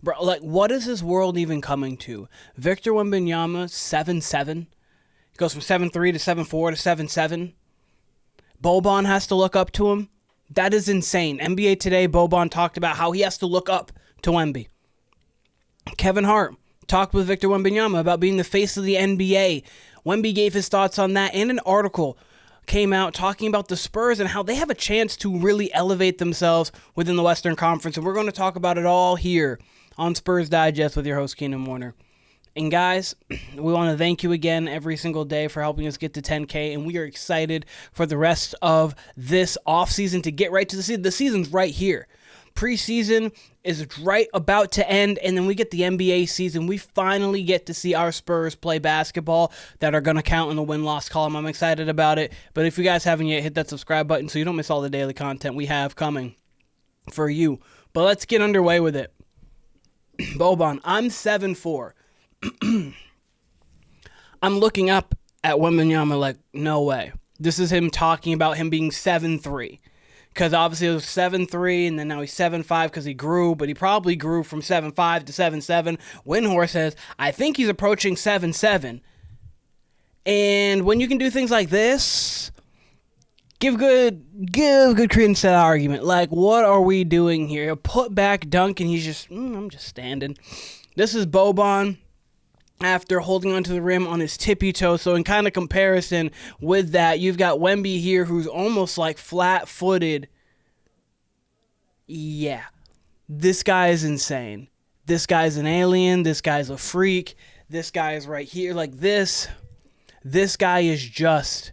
Bro, like, what is this world even coming to? Victor Wembanyama, 7'7". Goes from 7'3" to 7'4" to 7'7". Boban has to look up to him. That is insane. NBA Today, Boban talked about how he has to look up to Wemby. Kevin Hart talked with Victor Wembanyama about being the face of the NBA. Wemby gave his thoughts on that, and an article came out talking about the Spurs and how they have a chance to really elevate themselves within the Western Conference. And we're going to talk about it all here on Spurs Digest with your host, Keenan Warner. And guys, we want to thank you again every single day for helping us get to 10K, and we are excited for the rest of this offseason to get right to the season. The season's right here. Preseason is right about to end, and then we get the NBA season. We finally get to see our Spurs play basketball that are going to count in the win-loss column. I'm excited about it, but if you guys haven't yet, hit that subscribe button so you don't miss all the daily content we have coming for you. But let's get underway with it. Boban, I'm 7'4". I'm looking up at Wembanyama like, no way. This is him talking about him being 7'3". Because obviously it was 7'3", and then now he's 7'5" because he grew, but he probably grew from 7'5" to 7'7". Windhorse says, I think he's approaching 7'7". And when you can do things like this, give good credence to that argument. Like, what are we doing here? A put back dunk, and he's just, I'm just standing. This is Boban after holding onto the rim on his tippy toe. So in kind of comparison with that, you've got Wemby here who's almost like flat-footed. Yeah, this guy is insane. This guy's an alien. This guy's a freak. This guy is right here like this. This guy is just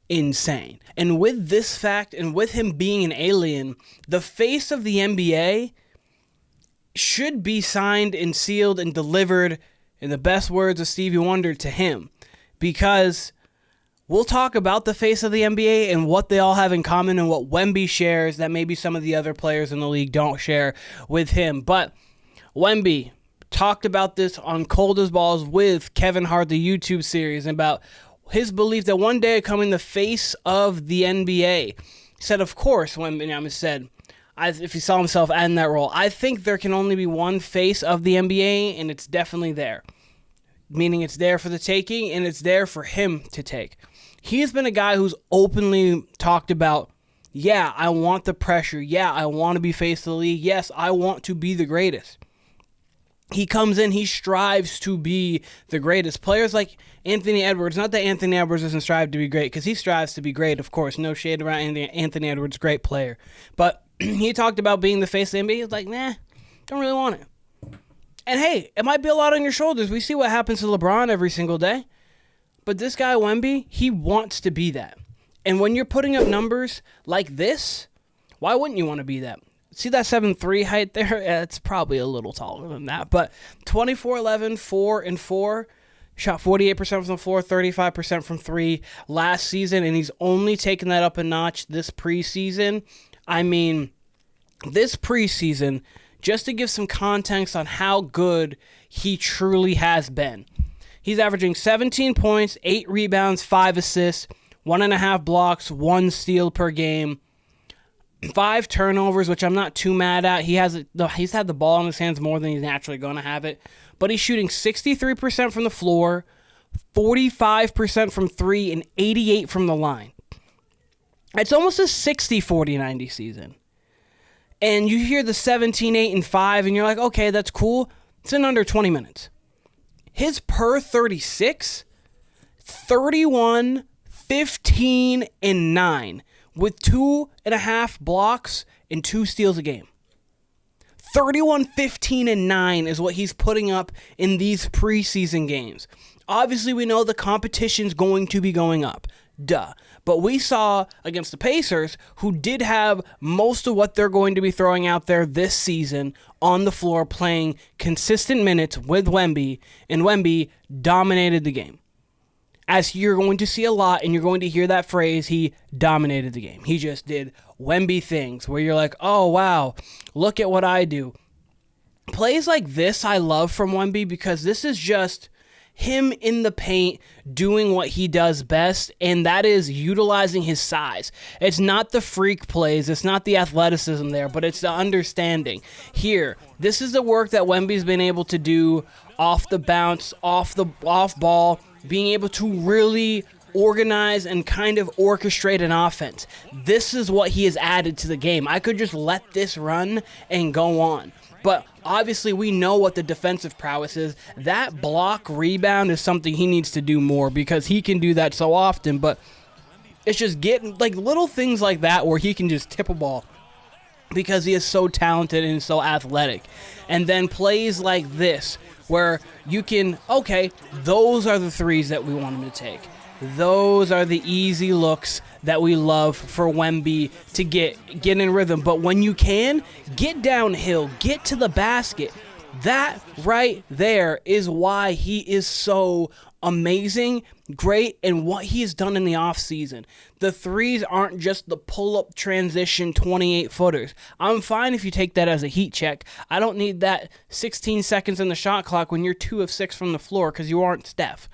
insane. And with this fact, and with him being an alien, the face of the NBA should be signed and sealed and delivered, in the best words of Stevie Wonder, to him. Because we'll talk about the face of the NBA and what they all have in common and what Wemby shares that maybe some of the other players in the league don't share with him. But Wemby talked about this on Cold as Balls with Kevin Hart, the YouTube series, about his belief that one day becoming the face of the NBA. He said, of course, Wembanyama said, if he saw himself in that role, I think there can only be one face of the NBA, and it's definitely there. Meaning it's there for the taking, and it's there for him to take. He has been a guy who's openly talked about, yeah, I want the pressure. Yeah, I want to be face of the league. Yes, I want to be the greatest. He comes in, he strives to be the greatest. Players like Anthony Edwards, not that Anthony Edwards doesn't strive to be great, because he strives to be great, of course. No shade around Anthony Edwards, great player. But he talked about being the face of the NBA. He was like, nah, don't really want it. And hey, it might be a lot on your shoulders. We see what happens to LeBron every single day. But this guy, Wemby, he wants to be that. And when you're putting up numbers like this, why wouldn't you want to be that? See that 7'3" height there? It's probably a little taller than that. But 24-11, 4-4. Shot 48% from the floor, 35% from three last season. And he's only taken that up a notch this preseason. I mean, this preseason, just to give some context on how good he truly has been. He's averaging 17 points, 8 rebounds, 5 assists, 1.5 blocks, 1 steal per game, 5 turnovers, which I'm not too mad at. He's had the ball in his hands more than he's naturally going to have it. But he's shooting 63% from the floor, 45% from 3, and 88% from the line. It's almost a 60-40-90 season. And you hear the 17, 8, and 5, and you're like, okay, that's cool. It's in under 20 minutes. His per 36, 31, 15, and 9, with 2.5 blocks and 2 steals a game. 31, 15, and 9 is what he's putting up in these preseason games. Obviously, we know the competition's going to be going up. Duh. But we saw against the Pacers, who did have most of what they're going to be throwing out there this season on the floor, playing consistent minutes with Wemby, and Wemby dominated the game. As you're going to see a lot, and you're going to hear that phrase, he dominated the game. He just did Wemby things where you're like, oh, wow, look at what I do. Plays like this I love from Wemby, because this is just, him in the paint doing what he does best, and that is utilizing his size. It's not the freak plays, it's not the athleticism there, but it's the understanding. Here, this is the work that Wemby's been able to do off the bounce, off ball, being able to really organize and kind of orchestrate an offense. This is what he has added to the game. I could just let this run and go on. But obviously we know what the defensive prowess is. That block rebound is something he needs to do more because he can do that so often. But it's just getting like little things like that where he can just tip a ball because he is so talented and so athletic. And then plays like this where you can, okay, those are the threes that we want him to take. Those are the easy looks that we love for Wemby to get in rhythm. But when you can, get downhill, get to the basket. That right there is why he is so amazing, great, and what he has done in the offseason. The threes aren't just the pull-up transition 28-footers. I'm fine if you take that as a heat check. I don't need that 16 seconds in the shot clock when you're 2 of 6 from the floor because you aren't Steph.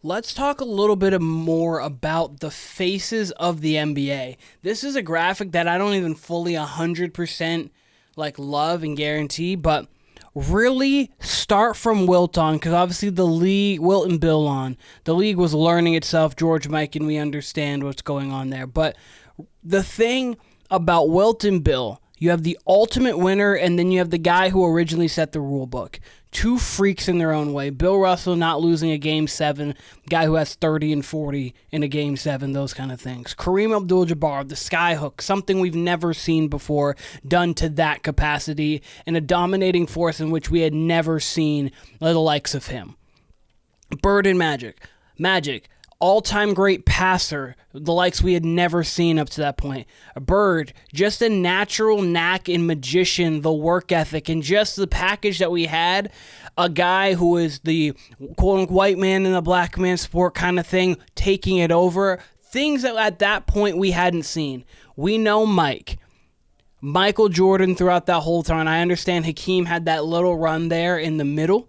Let's talk a little bit more about the faces of the NBA. This is a graphic that I don't even fully 100% love and guarantee, but really start from Wilt on, because obviously the league, Wilt and Bill on, the league was learning itself, George, Mike, and we understand what's going on there. But the thing about Wilt and Bill, you have the ultimate winner, and then you have the guy who originally set the rule book. Two freaks in their own way. Bill Russell not losing a Game 7, guy who has 30 and 40 in a Game 7, those kind of things. Kareem Abdul-Jabbar, the skyhook, something we've never seen before done to that capacity, and a dominating force in which we had never seen the likes of him. Bird and Magic. All-time great passer, the likes we had never seen up to that point. Bird, just a natural knack and magician, the work ethic, and just the package that we had. A guy who is the quote-unquote white man in the black man sport kind of thing, taking it over. Things that at that point we hadn't seen. We know Michael Jordan throughout that whole time. I understand Hakeem had that little run there in the middle.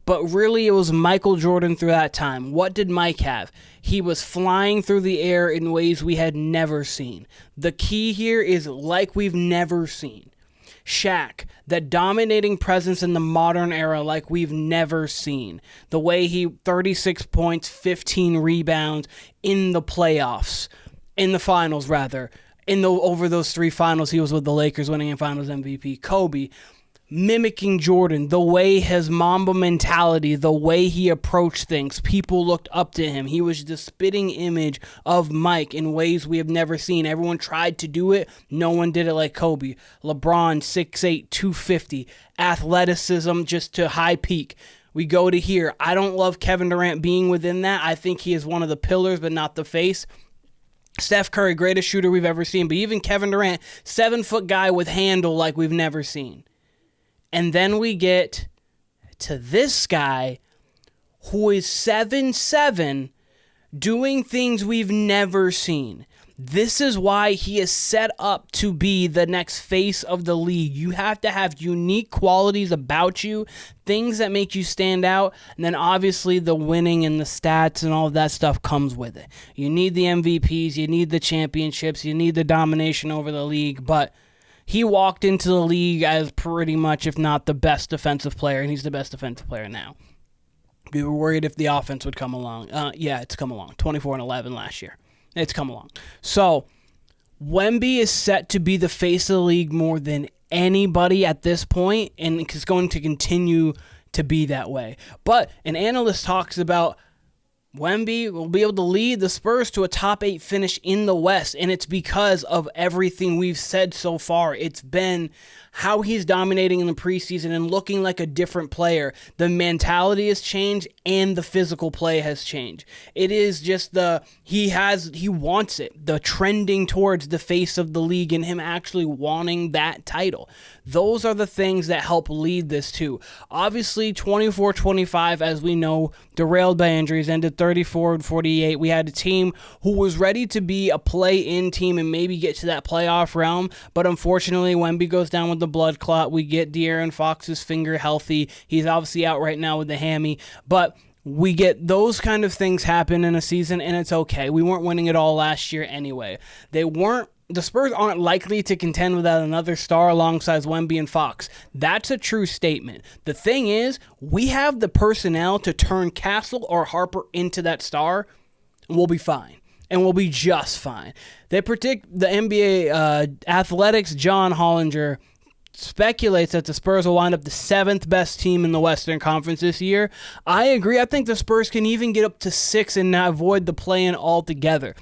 But really, it was Michael Jordan through that time. What did Mike have? He was flying through the air in ways we had never seen. The key here is like we've never seen. Shaq, the dominating presence in the modern era like we've never seen. The way he, 36 points, 15 rebounds in the playoffs. In the finals, rather. Over those 3 finals, he was with the Lakers winning in finals MVP. Kobe, mimicking Jordan, the way his Mamba mentality, the way he approached things, people looked up to him. He was the spitting image of Mike in ways we have never seen. Everyone tried to do it. No one did it like Kobe. LeBron, 6'8", 250, athleticism just to high peak. We go to here. I don't love Kevin Durant being within that. I think he is one of the pillars, but not the face. Steph Curry, greatest shooter we've ever seen. But even Kevin Durant, 7-foot guy with handle like we've never seen. And then we get to this guy who is 7'7", doing things we've never seen. This is why he is set up to be the next face of the league. You have to have unique qualities about you, things that make you stand out, and then obviously the winning and the stats and all of that stuff comes with it. You need the MVPs, you need the championships, you need the domination over the league, but he walked into the league as pretty much, if not the best defensive player, and he's the best defensive player now. We were worried if the offense would come along. Yeah, it's come along. 24-11 last year. It's come along. So, Wemby is set to be the face of the league more than anybody at this point, and is going to continue to be that way. But an analyst talks about Wemby will be able to lead the Spurs to a top 8 finish in the West, and it's because of everything we've said so far. It's been how he's dominating in the preseason and looking like a different player. The mentality has changed and the physical play has changed. It is just he wants it. The trending towards the face of the league and him actually wanting that title. Those are the things that help lead this too. Obviously, 24-25, as we know, derailed by injuries, ended 34-48. We had a team who was ready to be a play-in team and maybe get to that playoff realm, but unfortunately, Wemby goes down with the blood clot. We get De'Aaron Fox's finger healthy. He's obviously out right now with the hammy, but We get those kind of things happen in a season, and it's okay. We weren't winning it all last year anyway. The Spurs aren't likely to contend without another star alongside Wemby and Fox. That's a true statement. The thing is, we have the personnel to turn Castle or Harper into that star, and we'll be fine. And we'll be just fine. They predict the NBA Athletics' John Hollinger speculates that the Spurs will wind up the 7th best team in the Western Conference this year. I agree. I think the Spurs can even get up to 6 and not avoid the play-in altogether.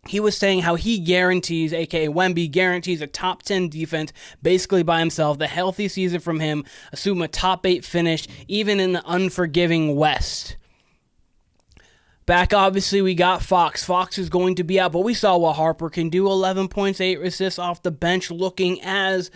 He was saying how he guarantees, a.k.a. Wemby, guarantees a top 10 defense basically by himself, the healthy season from him, assume a top 8 finish, even in the unforgiving West. Back, obviously, we got Fox. Fox is going to be out, but we saw what Harper can do. 11 points, 8 assists off the bench, looking as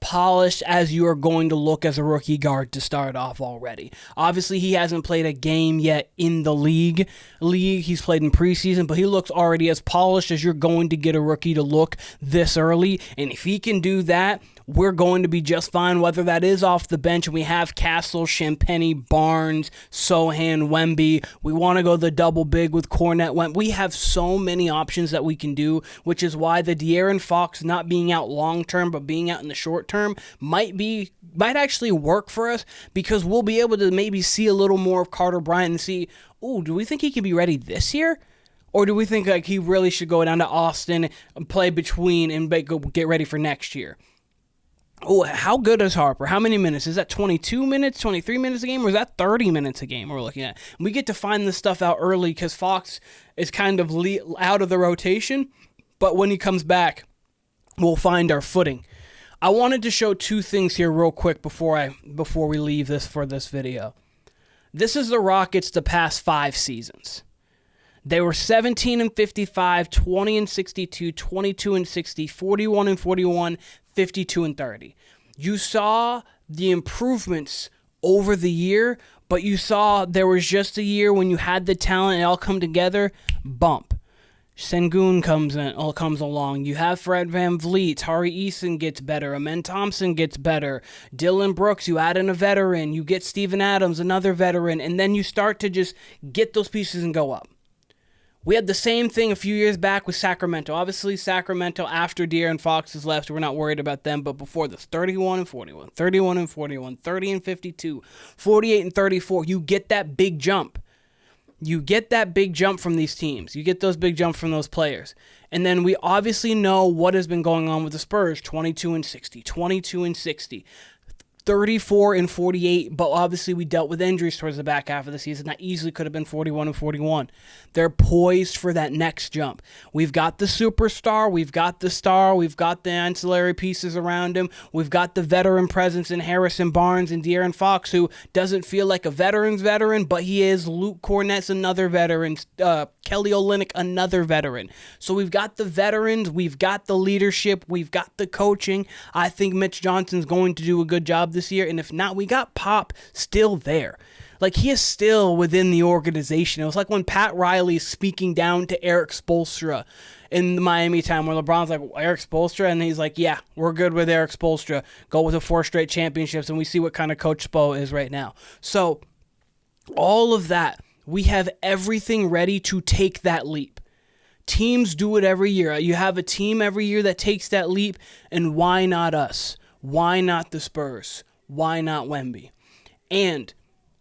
polished as you are going to look as a rookie guard to start off already. Obviously, he hasn't played a game yet in the league. He's played in preseason, but he looks already as polished as you're going to get a rookie to look this early. And if he can do that, we're going to be just fine, whether that is off the bench. And we have Castle, Champagnie, Barnes, Sochan, Wemby. We want to go the double big with Cornette. We have so many options that we can do, which is why the De'Aaron Fox not being out long term, but being out in the short term might actually work for us, because we'll be able to maybe see a little more of Carter Bryant and see, do we think he can be ready this year? Or do we think like he really should go down to Austin and play between and go get ready for next year? Oh, how good is Harper? How many minutes? Is that 22 minutes, 23 minutes a game, or is that 30 minutes a game we're looking at? We get to find this stuff out early because Fox is kind of out of the rotation, but when he comes back, we'll find our footing. I wanted to show 2 things here real quick before we leave this for this video. This is the Rockets the past 5 seasons. They were 17-55, 20-62, 22-60, 41-41, 52-30. You saw the improvements over the year, but you saw there was just a year when you had the talent and it all come together, bump. Sengun comes along. You have Fred VanVleet. Tari Eason gets better. Amen Thompson gets better. Dylan Brooks, you add in a veteran. You get Steven Adams, another veteran. And then you start to just get those pieces and go up. We had the same thing a few years back with Sacramento. Obviously, Sacramento, after De'Aaron Fox is left, we're not worried about them. But before this, 31-41, 31-41, 30-52, 48-34. You get that big jump. You get that big jump from these teams. You get those big jumps from those players. And then we obviously know what has been going on with the Spurs. 22-60, 22-60. 34-48, but obviously we dealt with injuries towards the back half of the season. That easily could have been 41-41. They're poised for that next jump. We've got the superstar, we've got the star, we've got the ancillary pieces around him, we've got the veteran presence in Harrison Barnes and De'Aaron Fox, who doesn't feel like a veteran's veteran, but he is. Luke Cornett's another veteran. Kelly Olynyk, another veteran. So we've got the veterans, we've got the leadership, we've got the coaching. I think Mitch Johnson's going to do a good job this year, and if not, we got Pop still there. Like, he is still within the organization. It was like when Pat Riley's speaking down to Eric Spoelstra in the Miami time, where LeBron's like, Eric Spoelstra? And he's like, yeah, we're good with Eric Spoelstra. Go with the 4 straight championships, and we see what kind of coach Spo is right now. So, all of that, we have everything ready to take that leap. Teams do it every year. You have a team every year that takes that leap, and why not us? Why not the Spurs? Why not Wemby? And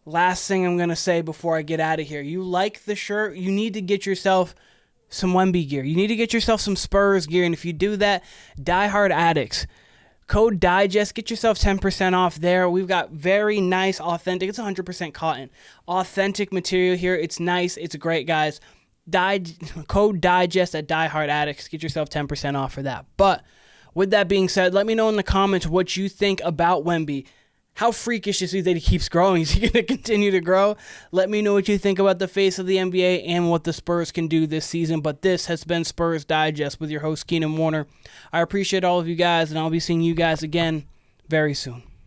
last thing I'm going to say before I get out of here. You like the shirt? You need to get yourself some Wemby gear. You need to get yourself some Spurs gear. And if you do that, Die Hard Addicts. Code Digest. Get yourself 10% off there. We've got very nice, authentic. It's 100% cotton. Authentic material here. It's nice. It's great, guys. Code Digest at Die Hard Addicts. Get yourself 10% off for that. But with that being said, let me know in the comments what you think about Wemby. How freakish is he that he keeps growing? Is he going to continue to grow? Let me know what you think about the face of the NBA and what the Spurs can do this season. But this has been Spurs Digest with your host, Keenan Warner. I appreciate all of you guys, and I'll be seeing you guys again very soon.